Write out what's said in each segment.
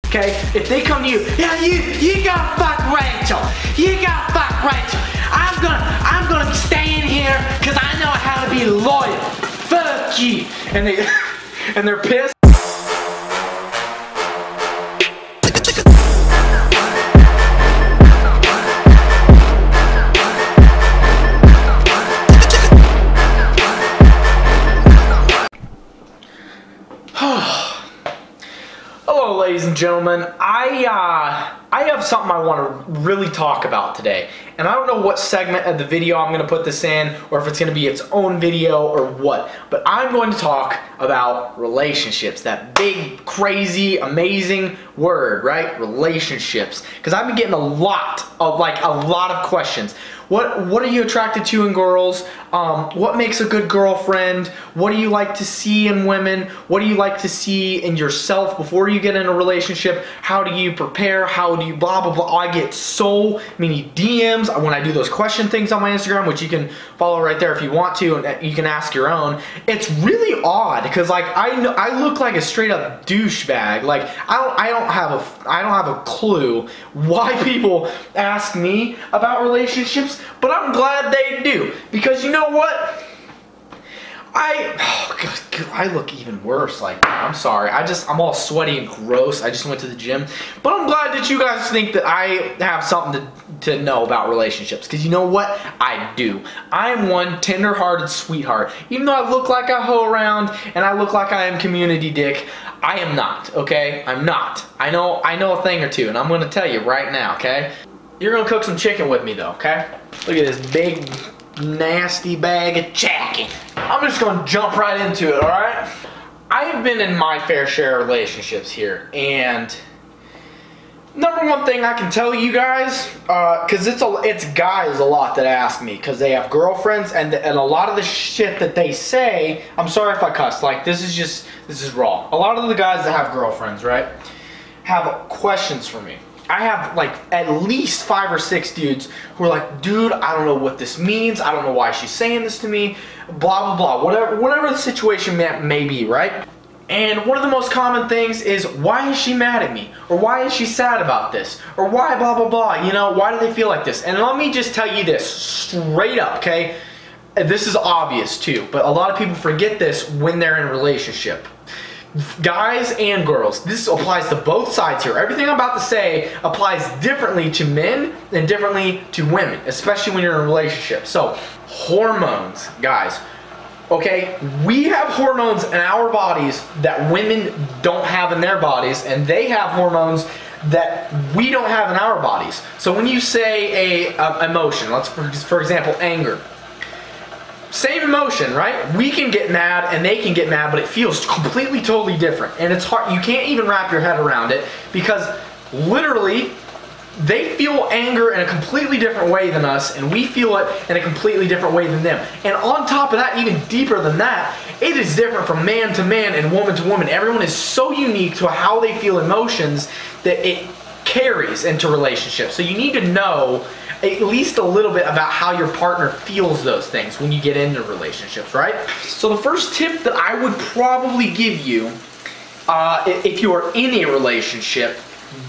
okay? If they come to you, yeah, you gotta fuck Rachel. You gotta fuck Rachel. I'm gonna stay in here because I know how to be loyal. Fuck you. And they're pissed. Hello, ladies and gentlemen. I have something I want to really talk about today, and I don't know what segment of the video I'm going to put this in, or if it's going to be its own video or what, but I'm going to talk about relationships. That big, crazy, amazing word, right? Relationships. Because I've been getting a lot of questions. What are you attracted to in girls? What makes a good girlfriend? What do you like to see in women? What do you like to see in yourself before you get in a relationship? How do you prepare? How do you blah, blah, blah? I get so many DMs when I do those question things on my Instagram, which you can follow right there if you want to, and you can ask your own. It's really odd because like I look like a straight up douchebag. Like I don't have a clue why people ask me about relationships. But I'm glad they do, because you know what? I look even worse. Like, I'm sorry. I'm all sweaty and gross. I just went to the gym. But I'm glad that you guys think that I have something to know about relationships, because you know what? I do. I am one tender-hearted sweetheart. Even though I look like I hoe around and I look like I am community dick, I am not, okay? I'm not. I know a thing or two, and I'm going to tell you right now, okay? You're gonna cook some chicken with me though, okay? Look at this big, nasty bag of chicken. I'm just gonna jump right into it, alright? I have been in my fair share of relationships here, and number one thing I can tell you guys, cause it's guys a lot that ask me, cause they have girlfriends, and a lot of the shit that they say, I'm sorry if I cuss, like this is raw. A lot of the guys that have girlfriends, right, have questions for me. I have like at least 5 or 6 dudes who are like, dude, I don't know what this means. I don't know why she's saying this to me. Blah, blah, blah. Whatever the situation may be, right? And one of the most common things is, why is she mad at me? Or why is she sad about this? Or why blah, blah, blah. You know, why do they feel like this? And let me just tell you this straight up, okay? This is obvious too, but a lot of people forget this when they're in a relationship. Guys and girls, this applies to both sides here. Everything I'm about to say applies differently to men and differently to women, especially when you're in a relationship. So, hormones, guys. Okay, we have hormones in our bodies that women don't have in their bodies, and they have hormones that we don't have in our bodies. So when you say a emotion, let's for example, anger. Same emotion, right? We can get mad and they can get mad, but it feels completely, totally different. And it's hard, you can't even wrap your head around it, because literally they feel anger in a completely different way than us, and we feel it in a completely different way than them. And on top of that, even deeper than that, it is different from man to man and woman to woman. Everyone is so unique to how they feel emotions that it carries into relationships. So you need to know at least a little bit about how your partner feels those things when you get into relationships, right? So the first tip that I would probably give you, if you are in a relationship,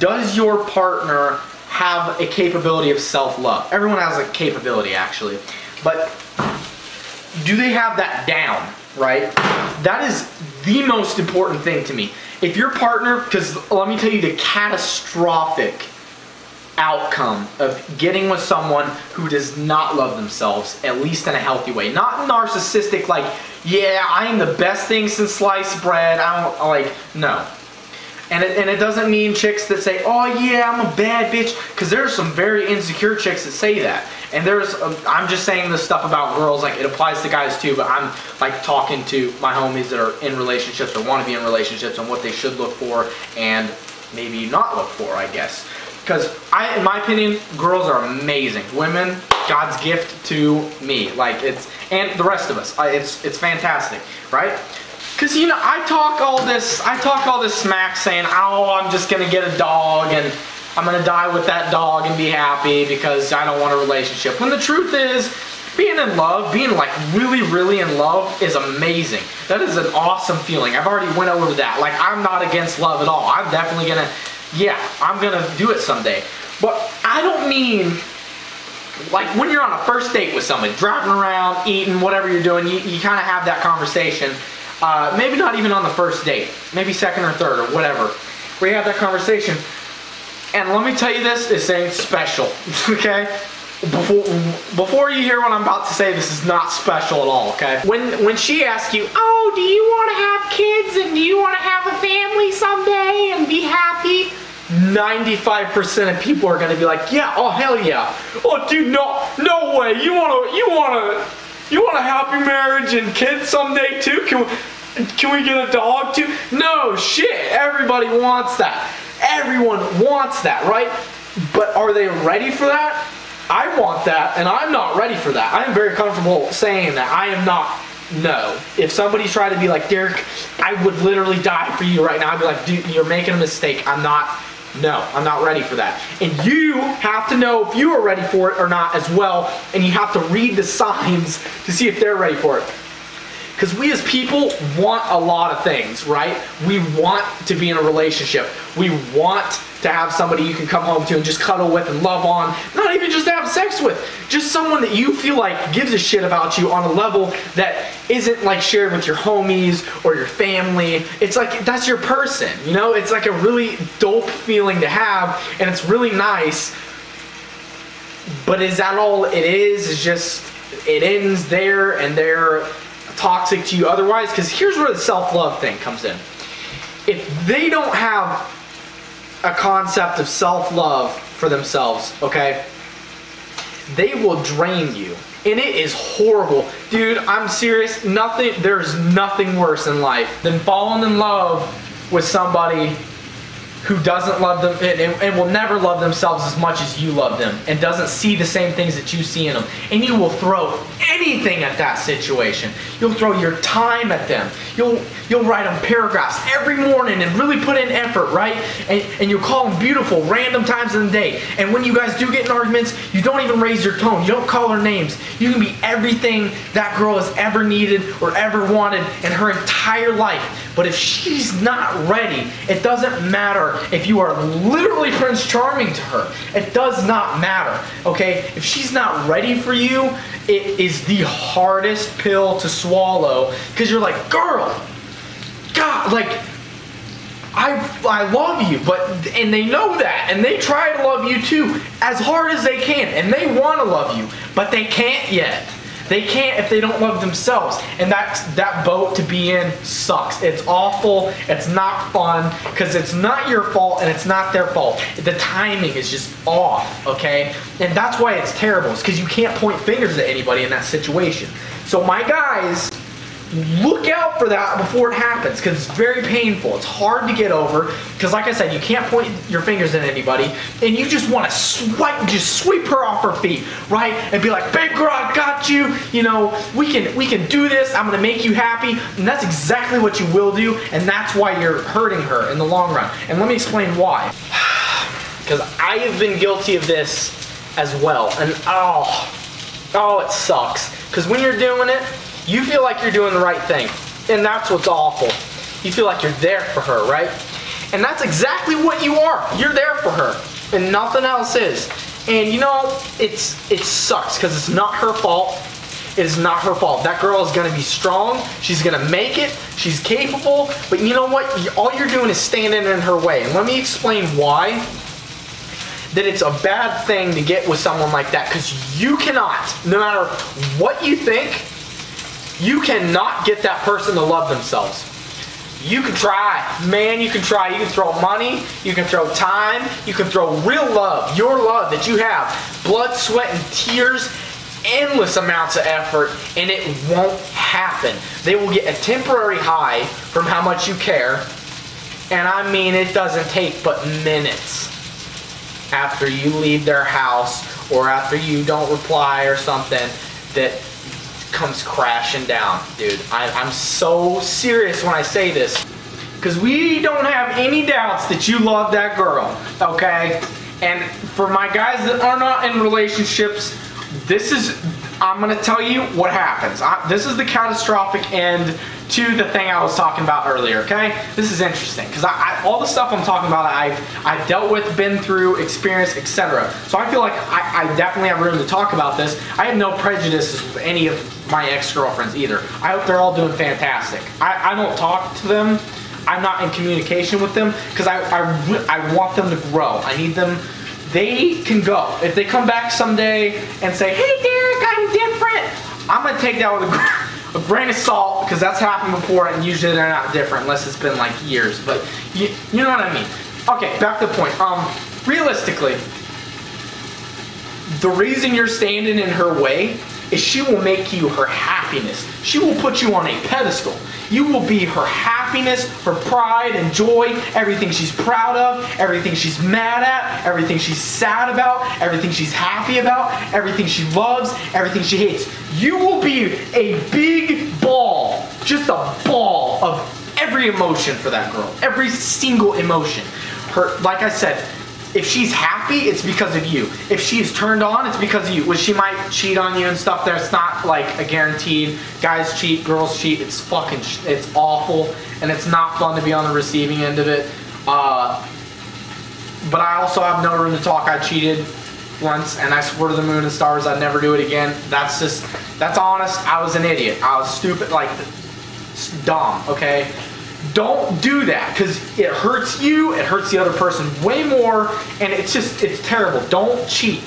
does your partner have a capability of self-love? Everyone has a capability, actually, but do they have that down, right? That is the most important thing to me. If your partner, because let me tell you the catastrophic outcome of getting with someone who does not love themselves, at least in a healthy way. Not narcissistic, like, yeah, I am the best thing since sliced bread. I don't, like, no. And it doesn't mean chicks that say, oh yeah, I'm a bad bitch, because there's some very insecure chicks that say that. And I'm just saying this stuff about girls, like it applies to guys too, but I'm like talking to my homies that are in relationships or want to be in relationships on what they should look for and maybe not look for, I guess. Because in my opinion, girls are amazing. Women, God's gift to me. Like and the rest of us. It's fantastic, right? Because you know, I talk all this smack saying, oh, I'm just gonna get a dog and I'm gonna die with that dog and be happy because I don't want a relationship. When the truth is, being in love, being like really, really in love is amazing. That is an awesome feeling. I've already went over that. Like, I'm not against love at all. I'm definitely gonna yeah, I'm gonna do it someday. But I don't mean, like when you're on a first date with somebody, driving around, eating, whatever you're doing, you kind of have that conversation. Maybe not even on the first date, maybe second or third or whatever, where you have that conversation. And let me tell you this ain't special, okay? Before you hear what I'm about to say, this is not special at all, okay? When she asks you, oh, do you want to have kids and do you want to have a family someday and be happy? 95% of people are going to be like, yeah, oh hell yeah. Oh dude, no way. You want a happy marriage and kids someday too? Can we get a dog too? No shit. Everybody wants that. Everyone wants that, right? But are they ready for that? I want that, and I'm not ready for that. I am very comfortable saying that. I am not. No. If somebody's trying to be like, Derek, I would literally die for you right now, I'd be like, dude, you're making a mistake. I'm not ready for that. And you have to know if you are ready for it or not as well, and you have to read the signs to see if they're ready for it. Because we as people want a lot of things, right? We want to be in a relationship. We want to have somebody you can come home to and just cuddle with and love on. Not even just to have sex with. Just someone that you feel like gives a shit about you on a level that isn't like shared with your homies or your family. It's like, that's your person, you know? It's like a really dope feeling to have, and it's really nice. But is that all it is? It's just, it ends there and they're toxic to you otherwise? Because here's where the self-love thing comes in. If they don't have a concept of self-love for themselves, okay, they will drain you. And it is horrible. Dude, I'm serious. There's nothing worse in life than falling in love with somebody who doesn't love them and will never love themselves as much as you love them and doesn't see the same things that you see in them. And you will throw anything at that situation. You'll throw your time at them. You'll write them paragraphs every morning and really put in effort, right? And you'll call them beautiful random times in the day. And when you guys do get in arguments, you don't even raise your tone. You don't call her names. You can be everything that girl has ever needed or ever wanted in her entire life. But if she's not ready, it doesn't matter if you are literally Prince Charming to her. It does not matter, okay? If she's not ready for you, it is the hardest pill to swallow, because you're like, girl, God, like, I love you, and they know that, and they try to love you too, as hard as they can, and they want to love you, but they can't yet. They can't if they don't love themselves, and that boat to be in sucks. It's awful, it's not fun, because it's not your fault and it's not their fault. The timing is just off, okay? And that's why it's terrible, it's because you can't point fingers at anybody in that situation. So my guys, look out for that before it happens, because it's very painful. It's hard to get over, because like I said, you can't point your fingers at anybody, and you just want to sweep her off her feet, right? And be like, babe girl, I got you. You know, we can do this. I'm gonna make you happy. And that's exactly what you will do, and that's why you're hurting her in the long run. And let me explain why. Because I have been guilty of this as well, and oh, it sucks. Because when you're doing it, you feel like you're doing the right thing, and that's what's awful. You feel like you're there for her, right? And that's exactly what you are. You're there for her, and nothing else is. And you know, it sucks, because it's not her fault. It is not her fault. That girl is gonna be strong. She's gonna make it. She's capable. But you know what? All you're doing is standing in her way. And let me explain why. That it's a bad thing to get with someone like that, because you cannot, no matter what you think, you cannot get that person to love themselves. You can try, man, you can try. You can throw money, you can throw time, you can throw real love, your love that you have, blood, sweat, and tears, endless amounts of effort, and it won't happen. They will get a temporary high from how much you care, and I mean, it doesn't take but minutes after you leave their house or after you don't reply or something that comes crashing down, dude. I'm so serious when I say this, because we don't have any doubts that you love that girl, okay? And for my guys that are not in relationships, I'm gonna tell you what happens. This is the catastrophic end to the thing I was talking about earlier, okay? This is interesting, because all the stuff I'm talking about, I've dealt with, been through, experienced, etc. So I feel like I definitely have room to talk about this. I have no prejudices with any of my ex-girlfriends either. I hope they're all doing fantastic. I don't talk to them. I'm not in communication with them, because I want them to grow. I need them. They can go. If they come back someday and say, hey Derek, I'm different, I'm going to take that with a grain of salt, because that's happened before, and usually they're not different unless it's been like years. But you know what I mean. Okay, back to the point. Realistically, the reason you're standing in her way is she will make you her happiness. She will put you on a pedestal. You will be her happiness, her pride and joy, everything she's proud of, everything she's mad at, everything she's sad about, everything she's happy about, everything she loves, everything she hates. You will be a big ball, just a ball of every emotion for that girl, every single emotion. Like I said, if she's happy, it's because of you. If she is turned on, it's because of you. Well, she might cheat on you and stuff. That's not like a guaranteed. Guys cheat, girls cheat. It's it's awful, and it's not fun to be on the receiving end of it. But I also have no room to talk. I cheated once, and I swore to the moon and stars I'd never do it again. That's honest. I was an idiot. I was stupid, like dumb. Okay. Don't do that, because it hurts you, it hurts the other person way more, and it's terrible. Don't cheat,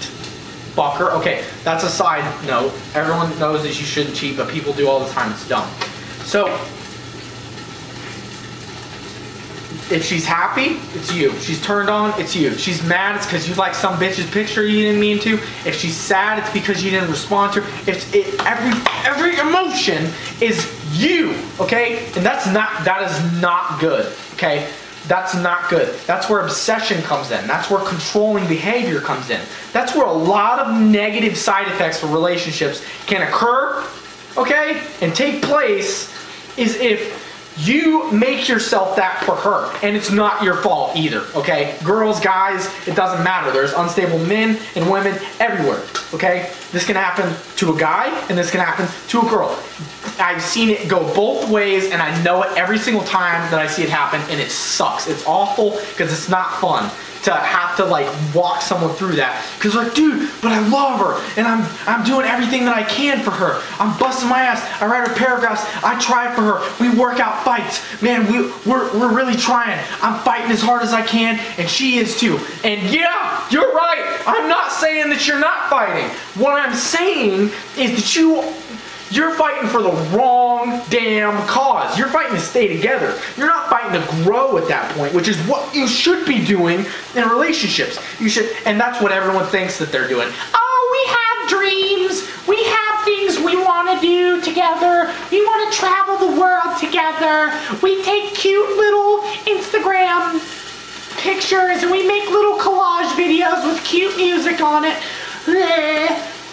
fucker. Okay, that's a side note. Everyone knows that you shouldn't cheat, but people do all the time. It's dumb. So, if she's happy, it's you. She's turned on, it's you. She's mad, it's because you like some bitch's picture you didn't mean to. If she's sad, it's because you didn't respond to her. Every emotion is you, okay? And that is not good, okay? That's not good. That's where obsession comes in. That's where controlling behavior comes in. That's where a lot of negative side effects for relationships can occur, okay? And take place is if you make yourself that for her, and it's not your fault either, okay? Girls, guys, it doesn't matter. There's unstable men and women everywhere, okay? This can happen to a guy, and this can happen to a girl. I've seen it go both ways, and I know it every single time that I see it happen, and it sucks. It's awful, because it's not fun to have to like walk someone through that, because like, dude, but I love her, and I'm doing everything that I can for her. I'm busting my ass. I write her paragraphs. I try for her. We work out fights, man. We're really trying. I'm fighting as hard as I can, and she is too. And yeah, you're right. I'm not saying that you're not fighting. What I'm saying is that you're fighting for the wrong damn cause. You're fighting to stay together. You're not fighting to grow at that point, which is what you should be doing in relationships. You should, and that's what everyone thinks that they're doing. Oh, we have dreams. We have things we want to do together. We want to travel the world together. We take cute little Instagram pictures and we make little collage videos with cute music on it.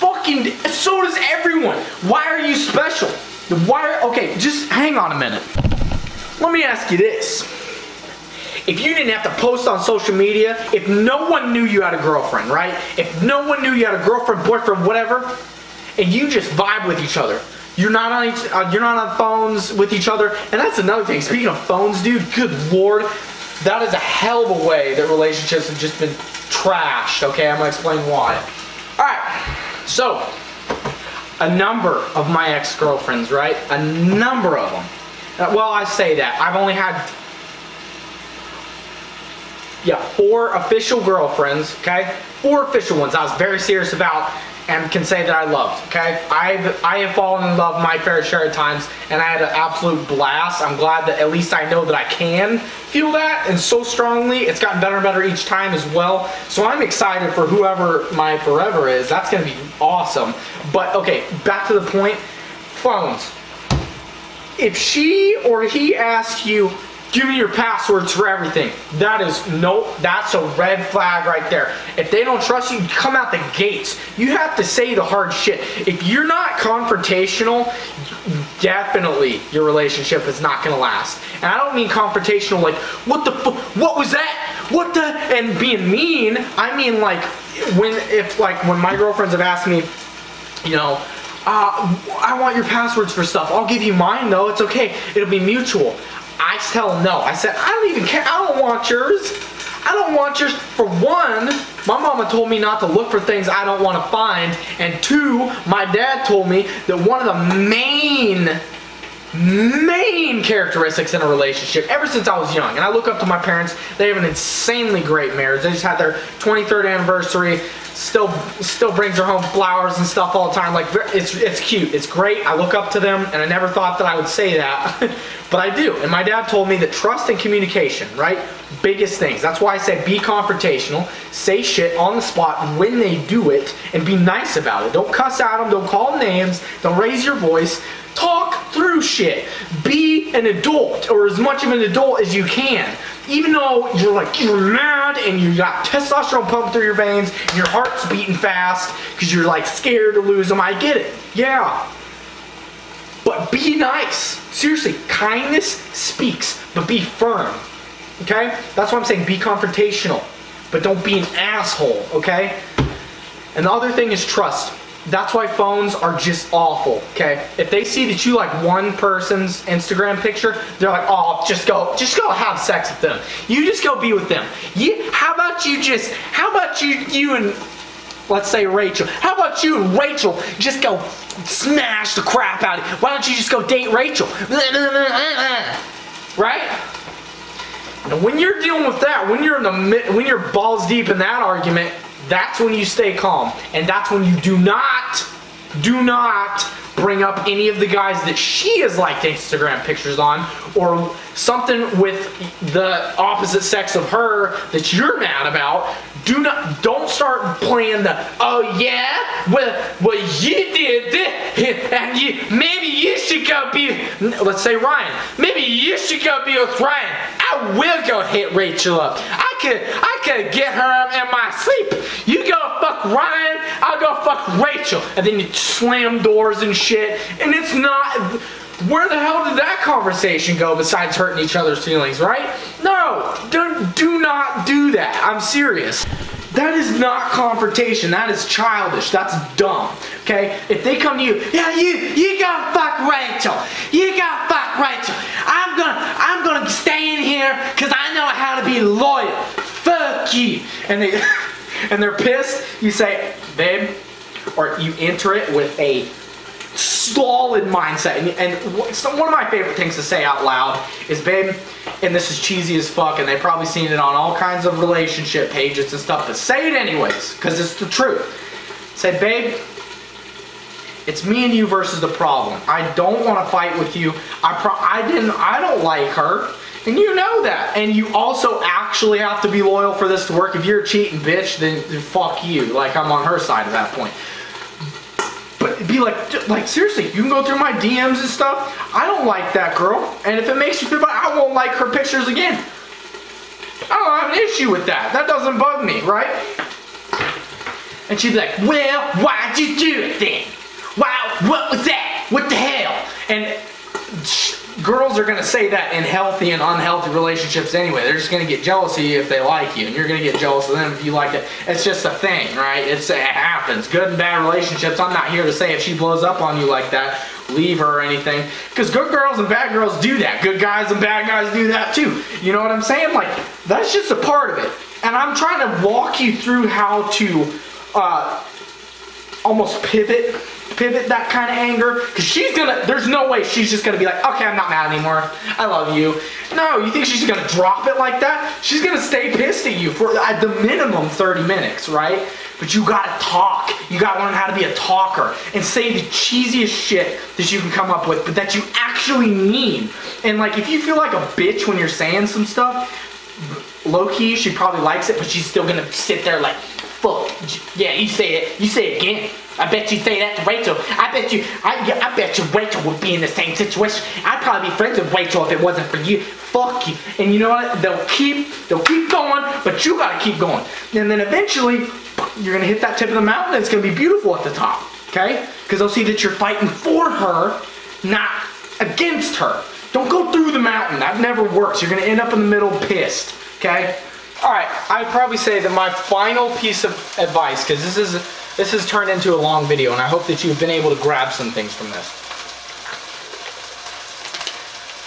Fucking, so does everyone. Why are you special? Okay, just hang on a minute. Let me ask you this. If you didn't have to post on social media, if no one knew you had a girlfriend, right? If no one knew you had a girlfriend, boyfriend, whatever, and you just vibe with each other, you're not on phones with each other, and that's another thing. Speaking of phones, dude, good lord, that is a hell of a way that relationships have just been trashed. Okay, I'm gonna explain why. All right. So, a number of my ex-girlfriends, right? A number of them. Well, I say that. I've only had, 4 official girlfriends, okay? 4 official ones I was very serious about and can say that I loved, okay? I have fallen in love my fair share of times, and I had an absolute blast. I'm glad that at least I know that I can feel that, and so strongly. It's gotten better and better each time as well. So I'm excited for whoever my forever is. That's gonna be awesome. But okay, back to the point, phones. If she or he asks you, give me your passwords for everything, that's a red flag right there. If they don't trust you, come out the gates. You have to say the hard shit. If you're not confrontational, definitely your relationship is not gonna last. And I don't mean confrontational like, what the fuck, what was that? What the, and being mean. I mean like, when my girlfriends have asked me, you know, I want your passwords for stuff. I'll give you mine though. It's okay. It'll be mutual. I tell them no. I said, I don't even care. I don't want yours. I don't want yours. For one, my mama told me not to look for things I don't want to find. And two, my dad told me that one of the main characteristics in a relationship ever since I was young, and I look up to my parents, they have an insanely great marriage. They just had their 23rd anniversary, still brings her home flowers and stuff all the time. Like, it's cute, it's great. I look up to them, and I never thought that I would say that but I do. And my dad told me that trust and communication, right, biggest things. That's why I said be confrontational, say shit on the spot when they do it, and be nice about it. Don't cuss at them, don't call them names, don't raise your voice. Talk through shit. Be an adult, or as much of an adult as you can. Even though you're mad and you got testosterone pumping through your veins and your heart's beating fast because you're like scared to lose them. I get it. Yeah. But be nice. Seriously, kindness speaks, but be firm. Okay? That's why I'm saying be confrontational, but don't be an asshole, okay? And the other thing is trust. That's why phones are just awful, okay? If they see that you like one person's Instagram picture, they're like, oh, just go have sex with them. You just go be with them. How about you and, let's say Rachel. How about you and Rachel just go smash the crap out of it? Why don't you just go date Rachel? Right? And when you're dealing with that, when you're balls deep in that argument, that's when you stay calm, and that's when you do not bring up any of the guys that she has liked Instagram pictures on, or something with the opposite sex of her that you're mad about. Don't start playing the, oh yeah, well you did this, and maybe you should go be, let's say Ryan, maybe you should go be with Ryan. I will go hit Rachel up. I could get her in my sleep. You go fuck Ryan, I'll go fuck Rachel. And then you slam doors and shit, and it's not, where the hell did that conversation go besides hurting each other's feelings, right? No, do not do that. I'm serious. That is not confrontation. That is childish. That's dumb. Okay? If they come to you, yeah, you go fuck Rachel. You go fuck Rachel. I'm gonna stay in here because I know how to be loyal. Fuck you. And they're pissed. You say, babe, or you enter it with a solid mindset. And so one of my favorite things to say out loud is, babe, and this is cheesy as fuck, and they've probably seen it on all kinds of relationship pages and stuff, but say it anyways, because it's the truth. Say, babe, it's me and you versus the problem. I don't want to fight with you. I don't like her, and you know that. And you also actually have to be loyal for this to work. If you're a cheating bitch, then fuck you. Like, I'm on her side at that point. But be like seriously, you can go through my DMs and stuff. I don't like that girl, and if it makes you feel bad, I won't like her pictures again. I don't have an issue with that. That doesn't bug me, right? And she'd be like, well, why'd you do it then? Wow, what was that? What the hell? And girls are gonna say that in healthy and unhealthy relationships anyway. They're just gonna get jealous of you if they like you, and you're gonna get jealous of them if you like it. It's just a thing, right? It happens. Good and bad relationships. I'm not here to say if she blows up on you like that, leave her or anything. Because good girls and bad girls do that. Good guys and bad guys do that too. You know what I'm saying? Like, that's just a part of it. And I'm trying to walk you through how to almost pivot that kind of anger, because there's no way she's just gonna be like, okay, I'm not mad anymore, I love you. No, you think she's gonna drop it like that? She's gonna stay pissed at you for at the minimum 30 minutes, right? But you gotta talk. You gotta learn how to be a talker and say the cheesiest shit that you can come up with, but that you actually mean. And like, if you feel like a bitch when you're saying some stuff, low-key, she probably likes it, but she's still gonna sit there like, fuck, yeah, you say it again. I bet you say that to Rachel. I bet you Rachel would be in the same situation. I'd probably be friends with Rachel if it wasn't for you. Fuck you. And you know what? They'll keep going, but you gotta keep going. And then eventually, you're gonna hit that tip of the mountain, and it's gonna be beautiful at the top, okay? Because they'll see that you're fighting for her, not against her. Don't go through the mountain. That never works. You're gonna end up in the middle pissed, okay? All right, I'd probably say that my final piece of advice, because this has turned into a long video, and I hope that you've been able to grab some things from this.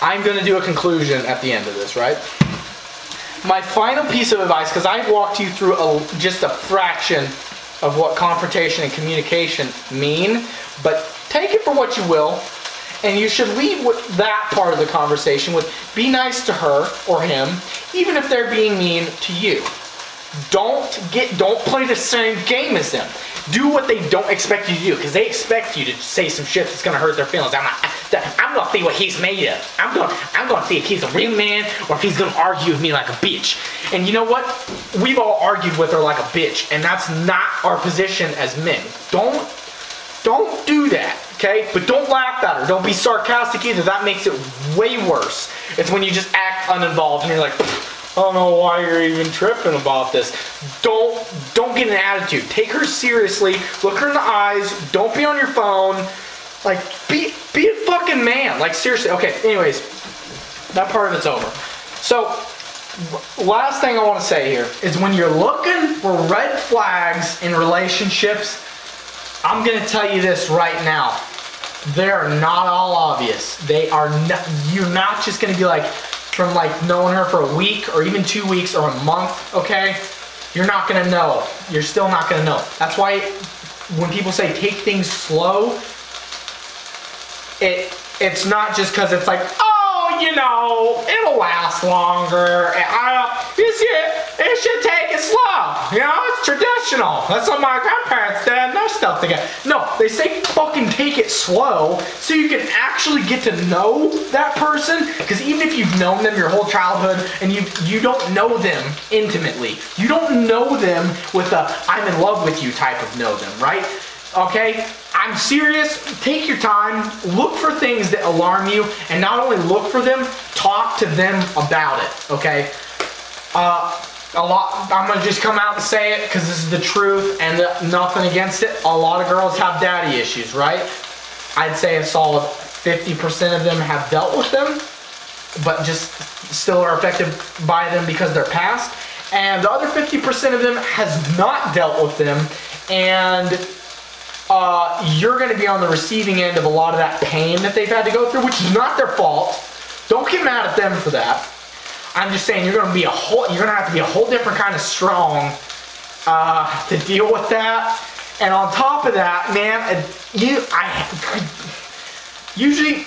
I'm going to do a conclusion at the end of this, right? My final piece of advice, because I've walked you through just a fraction of what confrontation and communication mean, but take it for what you will, and you should leave with that part of the conversation with be nice to her or him, even if they're being mean to you. Don't play the same game as them. Do what they don't expect you to do, because they expect you to say some shit that's gonna hurt their feelings. I'm gonna see what he's made of. I'm gonna see if he's a real man or if he's gonna argue with me like a bitch. And you know what? We've all argued with her like a bitch, and that's not our position as men. Don't do that, okay? But don't laugh at her. Don't be sarcastic either. That makes it way worse. It's when you just act uninvolved and you're like, I don't know why you're even tripping about this. Don't get an attitude. Take her seriously. Look her in the eyes. Don't be on your phone. Like, be a fucking man. Like, seriously. Okay, anyways, that part of it's over. So, last thing I want to say here is when you're looking for red flags in relationships, I'm going to tell you this right now. They're not all obvious. They are not, you're not just going to be like, from like knowing her for a week or even 2 weeks or a month, okay? You're not gonna know. You're still not gonna know. That's why when people say take things slow, it's not just because it's like, oh, you know, it'll last longer. It should take it slow. You know, it's traditional. That's what my grandparents did and their stuff together. No, they say fucking take it slow so you can actually get to know that person. Because even if you've known them your whole childhood and you don't know them intimately, you don't know them with a I'm in love with you type of know them, right? Okay? I'm serious. Take your time. Look for things that alarm you, and not only look for them, talk to them about it. Okay? I'm gonna just come out and say it because this is the truth and nothing against it. A lot of girls have daddy issues, right? I'd say a solid 50% of them have dealt with them, but just still are affected by them because they're past. And the other 50% of them has not dealt with them, and you're going to be on the receiving end of a lot of that pain that they've had to go through, which is not their fault. Don't get mad at them for that. I'm just saying you're going to have to be a whole different kind of strong to deal with that. And on top of that, man, usually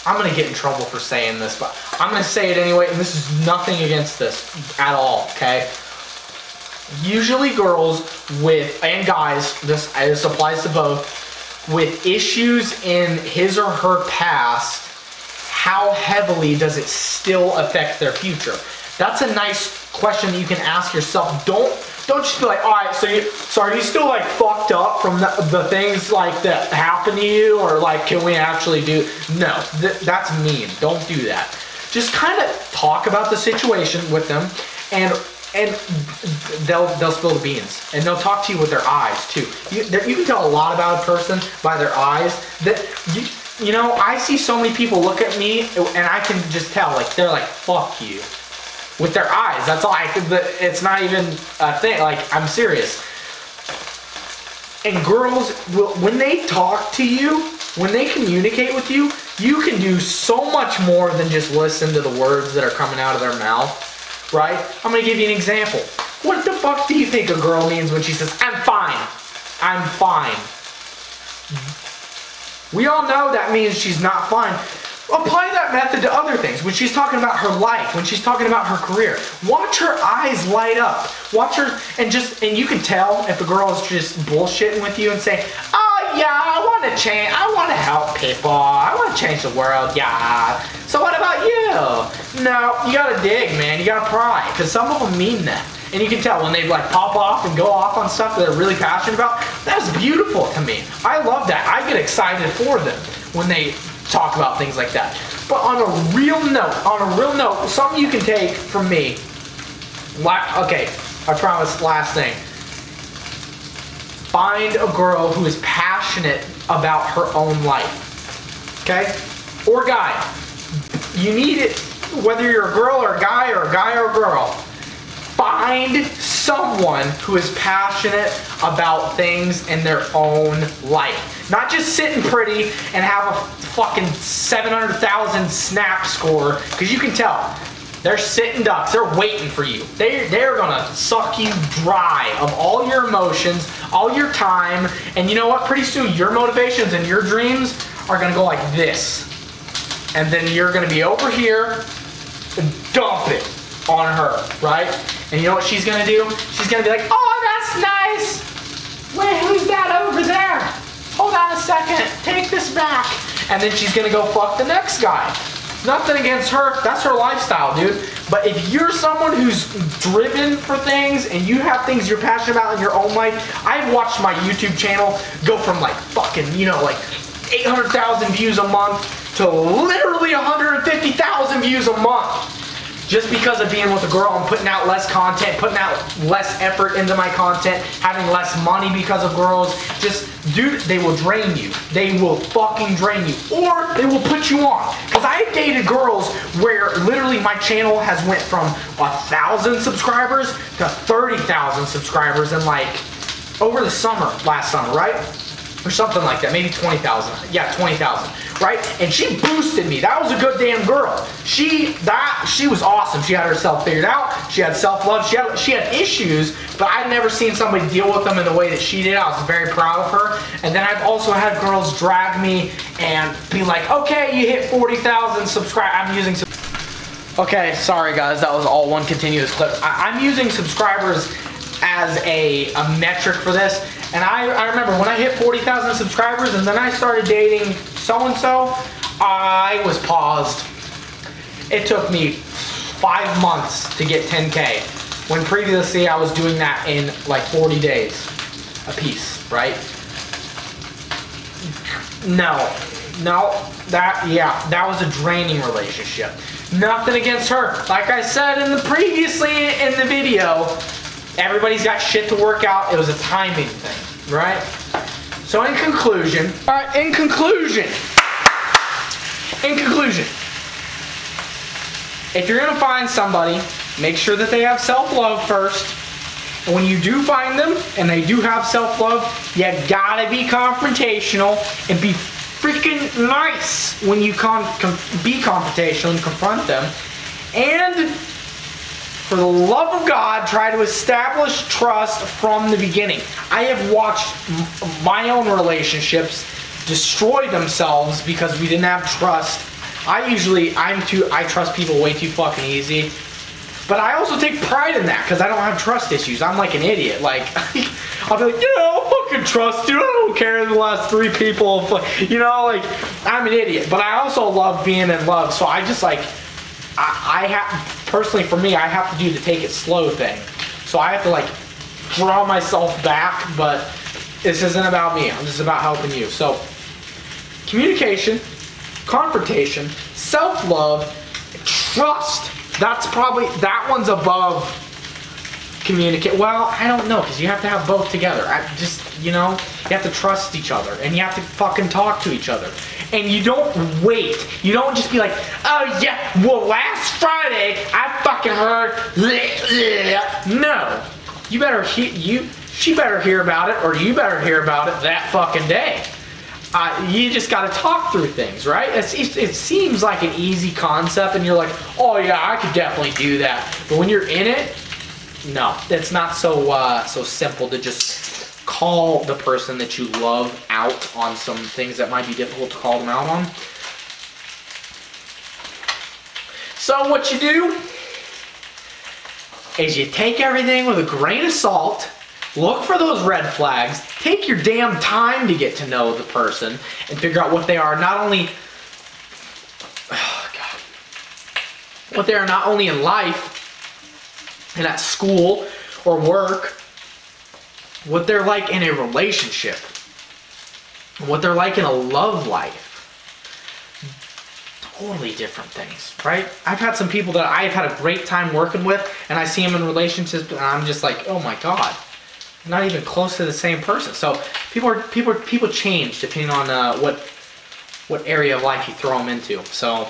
I'm going to get in trouble for saying this, but I'm going to say it anyway, and this is nothing against this at all, okay? Usually girls and guys, this applies to both, with issues in his or her past, how heavily does it still affect their future? That's a nice question that you can ask yourself. Don't just be like, all right, so are you still like fucked up from the things like that happen to you, or like can we actually do? No, that's mean. Don't do that. Just kind of talk about the situation with them, and they'll spill the beans, and they'll talk to you with their eyes too. You can tell a lot about a person by their eyes. That you know, I see so many people look at me, and I can just tell, like, they're like, fuck you. With their eyes, that's all it's not even a thing, like, I'm serious. And girls, when they talk to you, when they communicate with you, you can do so much more than just listen to the words that are coming out of their mouth, right? I'm gonna give you an example. What the fuck do you think a girl means when she says, I'm fine? I'm fine. We all know that means she's not fine. Apply that method to other things. When she's talking about her life, when she's talking about her career, watch her eyes light up. Watch her, and you can tell if a girl is just bullshitting with you and saying, oh yeah, I want to change, I want to help people, I want to change the world, yeah. So what about you? No, you gotta dig, man, you gotta pry, because some of them mean that. And you can tell when they like pop off and go off on stuff that they're really passionate about. That's beautiful to me. I love that. I get excited for them when they talk about things like that. But on a real note, something you can take from me. Okay, I promise, last thing. Find a girl who is passionate about her own life. Okay? Or guy. You need it, whether you're a girl or a guy or a girl. Find someone who is passionate about things in their own life. Not just sitting pretty and have a fucking 700,000 snap score, because you can tell. They're sitting ducks. They're waiting for you. They're gonna suck you dry of all your emotions, all your time, and you know what? Pretty soon your motivations and your dreams are gonna go like this. And then you're gonna be over here and dump it on her, right? And you know what she's gonna do? She's gonna be like, oh, that's nice. Wait, who's that over there? Hold on a second, take this back. And then she's gonna go fuck the next guy. Nothing against her, that's her lifestyle, dude. But if you're someone who's driven for things and you have things you're passionate about in your own life, I've watched my YouTube channel go from like fucking, you know, like 800,000 views a month to literally 150,000 views a month. Just because of being with a girl and putting out less content, putting out less effort into my content, having less money because of girls. Just, dude, they will drain you. They will fucking drain you. Or they will put you on. Because I've dated girls where literally my channel has went from 1,000 subscribers to 30,000 subscribers in like, over the summer, last summer, right? Or something like that, maybe 20,000. Yeah, 20,000, right? And she boosted me. That was a good damn girl. She was awesome. She had herself figured out. She had self-love. She had issues, but I'd never seen somebody deal with them in the way that she did. I was very proud of her. And then I've also had girls drag me and be like, okay, you hit 40,000 subscribers. I'm using okay, sorry guys, that was all one continuous clip. I'm using subscribers as a metric for this. And I remember when I hit 40,000 subscribers and then I started dating so-and-so, I was paused. It took me 5 months to get 10K, when previously I was doing that in like 40 days a piece, right? That was a draining relationship. Nothing against her. Like I said previously in the video, everybody's got shit to work out. It was a timing thing, right? So in conclusion, if you're gonna find somebody, make sure that they have self-love first. And when you do find them, and they do have self-love, you gotta be confrontational and be freaking nice when you be confrontational and confront them. And for the love of God, try to establish trust from the beginning. I have watched my own relationships destroy themselves because we didn't have trust. I trust people way too fucking easy. But I also take pride in that because I don't have trust issues. I'm like an idiot. Like, I'll be like, yeah, I'll fucking trust you. I don't care the last 3 people. You know, like, I'm an idiot. But I also love being in love. So I just like, I have, personally for me, I have to do the take it slow thing. So I have to like draw myself back, but this isn't about me. This is about helping you. So communication, confrontation, self-love, trust. That one's above communicate. Well, I don't know, because you have to have both together. You have to trust each other, and you have to fucking talk to each other. And you don't wait. You don't just be like, oh yeah, well last Friday I fucking heard. No, you better she better hear about it, or you better hear about it that fucking day. You just got to talk through things, right? It seems like an easy concept, and you're like, oh yeah, I could definitely do that. But when you're in it, no, it's not so simple to just call the person that you love out on some things that might be difficult to call them out on. So what you do is you take everything with a grain of salt. Look for those red flags. Take your damn time to get to know the person and figure out what they are. What they are not only in life and at school or work, what they're like in a relationship, what they're like in a love life. Totally different things, right? I've had some people that I've had a great time working with, and I see them in relationships, and I'm just like, oh my God. Not even close to the same person. So people change depending on what area of life you throw them into. So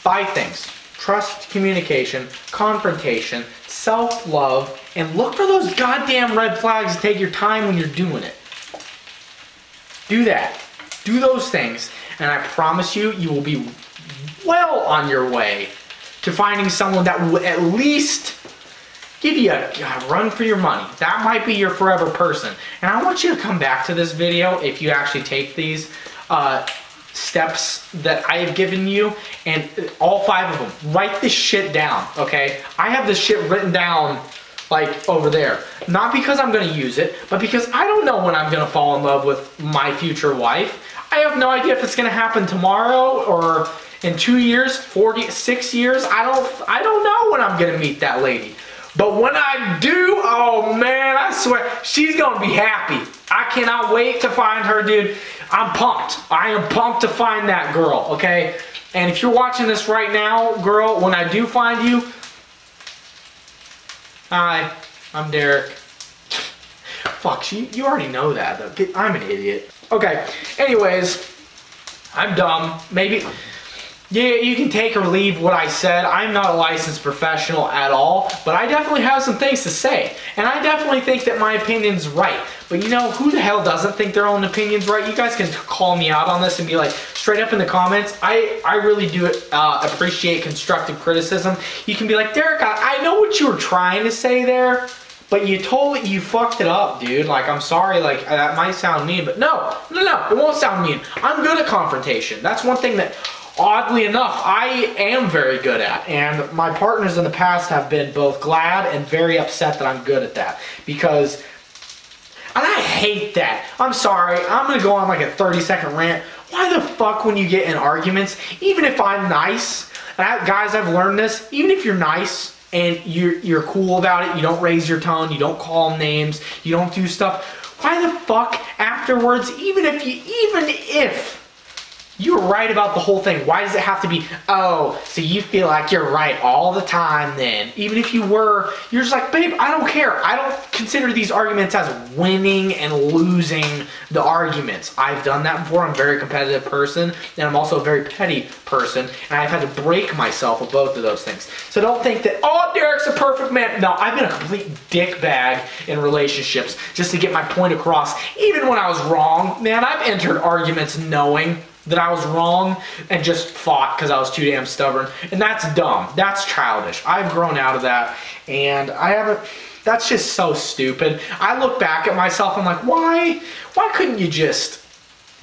5 things: trust, communication, confrontation, self-love, and look for those goddamn red flags and take your time when you're doing it. Do that. Do those things, and I promise you, you will be well on your way to finding someone that will at least give you a run for your money. That might be your forever person. And I want you to come back to this video if you actually take these steps that I have given you, and all 5 of them. Write this shit down, okay? I have this shit written down like over there. Not because I'm gonna use it, but because I don't know when I'm gonna fall in love with my future wife. I have no idea if it's gonna happen tomorrow or in 2 years, 6 years. I don't know when I'm gonna meet that lady. But when I do, oh man, I swear, she's gonna be happy. I cannot wait to find her, dude. I'm pumped. I am pumped to find that girl, okay? And if you're watching this right now, girl, when I do find you, hi, I'm Derek. Fuck, you already know that, though. I'm an idiot. Okay, anyways, I'm dumb. Maybe, yeah, you can take or leave what I said. I'm not a licensed professional at all, but I definitely have some things to say. And I definitely think that my opinion's right. But you know, who the hell doesn't think their own opinion's right? You guys can call me out on this and be like, straight up in the comments. I really do appreciate constructive criticism. You can be like, Derek, I know what you were trying to say there, but you fucked it up, dude. Like, I'm sorry, like, that might sound mean, but no, it won't sound mean. I'm good at confrontation. That's one thing that, oddly enough, I am very good at, and my partners in the past have been both glad and very upset that I'm good at that, because, and I hate that. I'm sorry, I'm gonna go on like a 30-second rant. Why the fuck when you get in arguments, even if I'm nice, guys, I've learned this, even if you're nice and you're cool about it, you don't raise your tone, you don't call them names, you don't do stuff, why the fuck afterwards, even if you were right about the whole thing, why does it have to be, oh, so you feel like you're right all the time then? Even if you were, you're just like, babe, I don't care. I don't consider these arguments as winning and losing the arguments. I've done that before. I'm a very competitive person, and I'm also a very petty person, and I've had to break myself with both of those things. So don't think that, oh, Derek's a perfect man. No, I've been a complete dickbag in relationships just to get my point across. Even when I was wrong, man, I've entered arguments knowing that I was wrong and just fought because I was too damn stubborn. And that's dumb. That's childish. I've grown out of that, and I haven't, that's just so stupid. I look back at myself, I'm like, why couldn't you just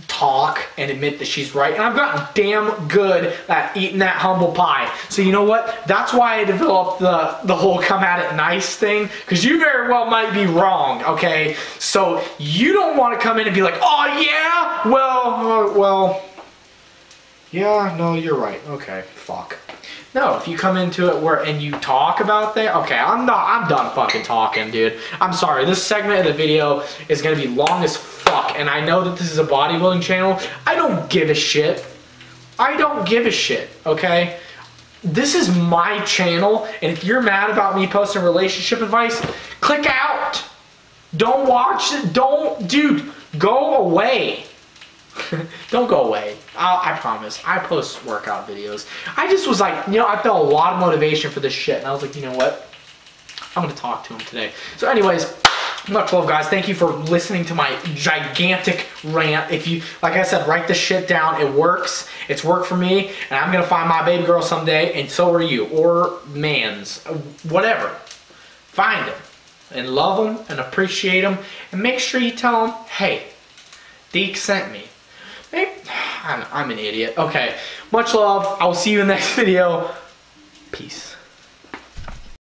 talk and admit that she's right? And I've gotten damn good at eating that humble pie. So you know what? That's why I developed the whole come at it nice thing, because you very well might be wrong, okay? So you don't want to come in and be like, oh yeah? Well, yeah, no, you're right. Okay, fuck. No, if you come into it and you talk about that, okay, I'm done fucking talking, dude. I'm sorry, this segment of the video is gonna be long as fuck, and I know that this is a bodybuilding channel. I don't give a shit. I don't give a shit, okay? This is my channel, and if you're mad about me posting relationship advice, click out. Don't watch it, dude, go away. Don't go away. I promise. I post workout videos. I just was like, you know, I felt a lot of motivation for this shit, and I was like, you know what? I'm gonna talk to him today. So anyways, much love, guys. Thank you for listening to my gigantic rant. If you, like I said, write this shit down. It works. It's worked for me, and I'm gonna find my baby girl someday, and so are you, or mans, whatever. Find them, and love them, and appreciate them, and make sure you tell them, hey, Deke sent me. Maybe, I'm an idiot. Okay, much love. I will see you in the next video. Peace.